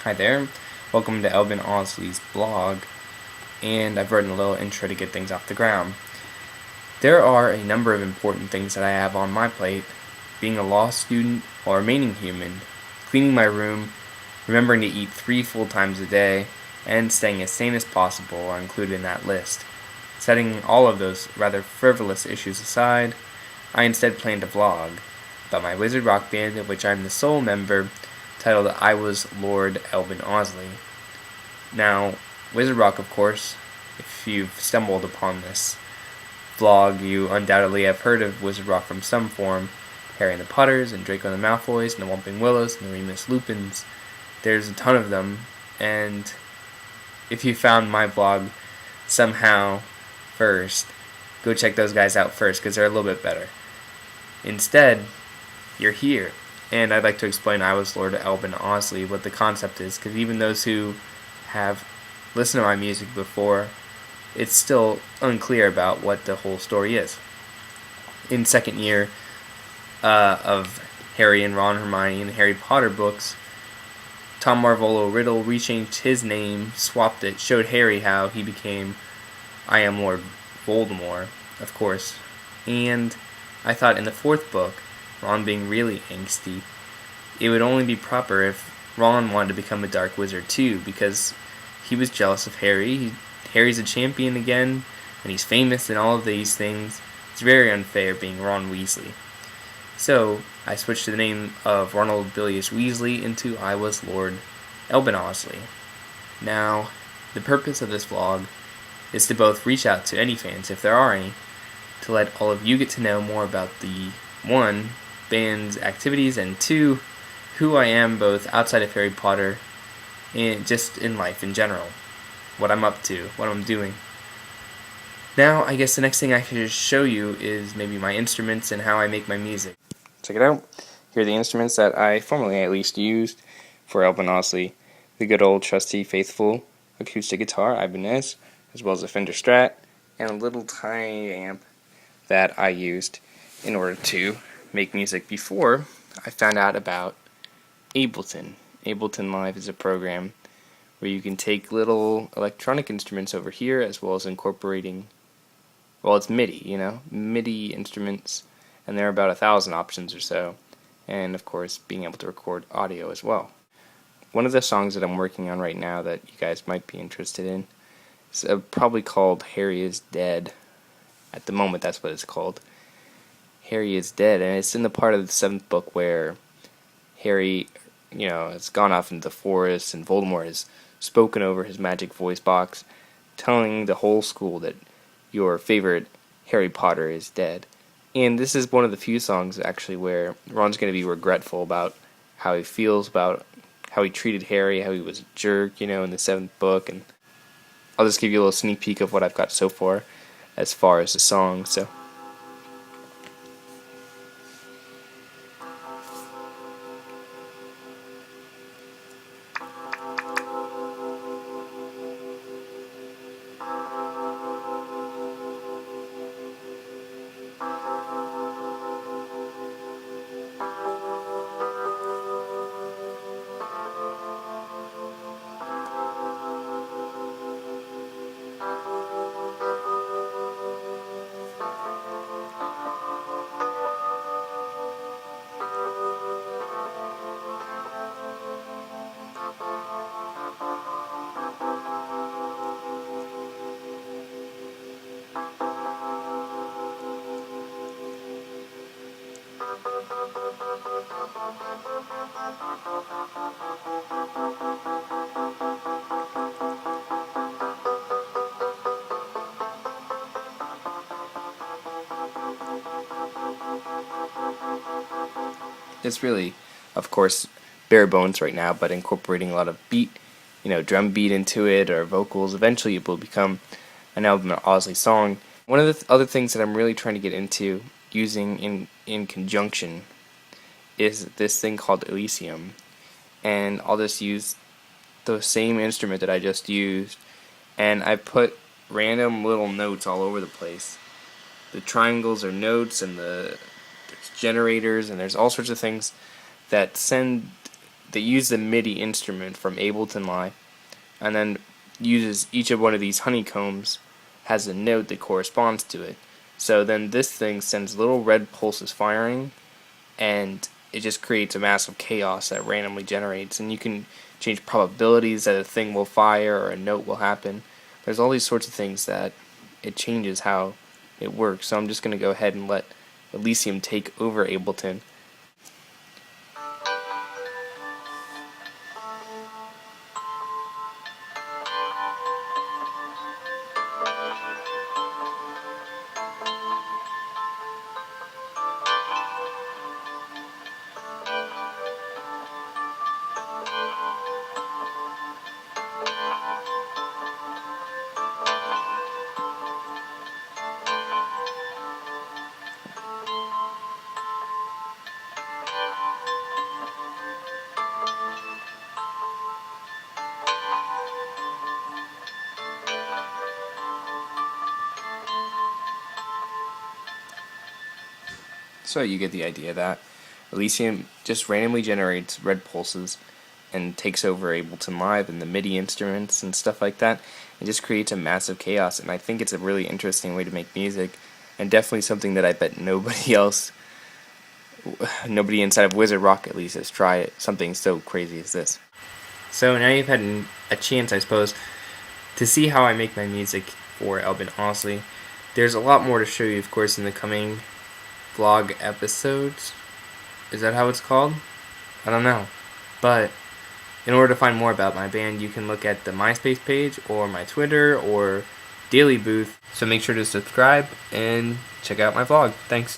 Hi there, welcome to Elbin Ausley's blog, and I've written a little intro to get things off the ground. There are a number of important things that I have on my plate: being a law student while remaining human, cleaning my room, remembering to eat 3 full times a day, and staying as sane as possible are included in that list. Setting all of those rather frivolous issues aside, I instead plan to vlog about my wizard rock band, of which I'm the sole member, titled I Was Lord Elbin Ausley. Now, wizard rock, of course, if you've stumbled upon this vlog, you undoubtedly have heard of wizard rock from some form. Harry and the Potters, and Draco and the Malfoys, and the Whomping Willows, and the Remus Lupins. There's a ton of them, and if you found my vlog somehow first, go check those guys out first, because they're a little bit better. Instead, you're here, and I'd like to explain I Was Lord Elbin Ausley, what the concept is, because even those who have listened to my music before, it's still unclear about what the whole story is. In second year of Harry and Ron, Hermione, and Harry Potter books, Tom Marvolo Riddle rechanged his name, swapped it, showed Harry how he became I Am Lord Voldemort, of course. And I thought in the fourth book, Ron being really angsty, it would only be proper if Ron wanted to become a dark wizard too, because he was jealous of Harry. Harry's a champion again, and he's famous and all of these things. It's very unfair being Ron Weasley. So I switched the name of Ronald Bilious Weasley into I Was Lord Elbin Ausley. Now, the purpose of this vlog is to both reach out to any fans, if there are any, to let all of you get to know more about the 1, band's activities, and 2, who I am both outside of Harry Potter and just in life in general. What I'm up to, what I'm doing. Now, I guess the next thing I could show you is maybe my instruments and how I make my music. Check it out. Here are the instruments that I formerly at least used for Elbin Ausley. The good old trusty faithful acoustic guitar, Ibanez, as well as a Fender Strat, and a little tiny amp that I used in order to make music before I found out about Ableton. Ableton Live is a program where you can take little electronic instruments over here, as well as incorporating, well, it's MIDI, MIDI instruments, and there are about 1,000 options or so, and of course being able to record audio as well. One of the songs that I'm working on right now that you guys might be interested in is probably called Harry is Dead. At the moment, that's what it's called. Harry is Dead, and it's in the part of the 7th book where Harry, has gone off into the forest, and Voldemort has spoken over his magic voice box, telling the whole school that your favorite Harry Potter is dead. And this is one of the few songs, actually, where Ron's going to be regretful about how he feels about how he treated Harry, how he was a jerk, in the 7th book, and I'll just give you a little sneak peek of what I've got so far as the song, so... It's really, of course, bare bones right now, but incorporating a lot of beat, drum beat into it, or vocals. Eventually it will become an Elbin Ausley song. One of the other things that I'm really trying to get into using in conjunction is this thing called Elysium. And I'll just use the same instrument that I just used, and I put random little notes all over the place. The triangles are notes, and there's generators, and there's all sorts of things that send that use the MIDI instrument from Ableton Live, and then uses each of one of these honeycombs has a note that corresponds to it. So then this thing sends little red pulses firing, and it just creates a massive chaos that randomly generates. And you can change probabilities that a thing will fire or a note will happen. There's all these sorts of things that it changes how it works. So I'm just going to go ahead and let Elysium take over Ableton. So you get the idea that Elysium just randomly generates red pulses and takes over Ableton Live and the MIDI instruments and stuff like that. It just creates a massive chaos, and I think it's a really interesting way to make music, and definitely something that I bet nobody inside of Wizard Rock at least has tried something so crazy as this. So now you've had a chance, I suppose, to see how I make my music for Elbin Ausley. There's a lot more to show you, of course, in the coming vlog episodes. Is that how it's called? I don't know. But in order to find more about my band, you can look at the MySpace page or my Twitter or Daily Booth. So make sure to subscribe and check out my vlog. Thanks.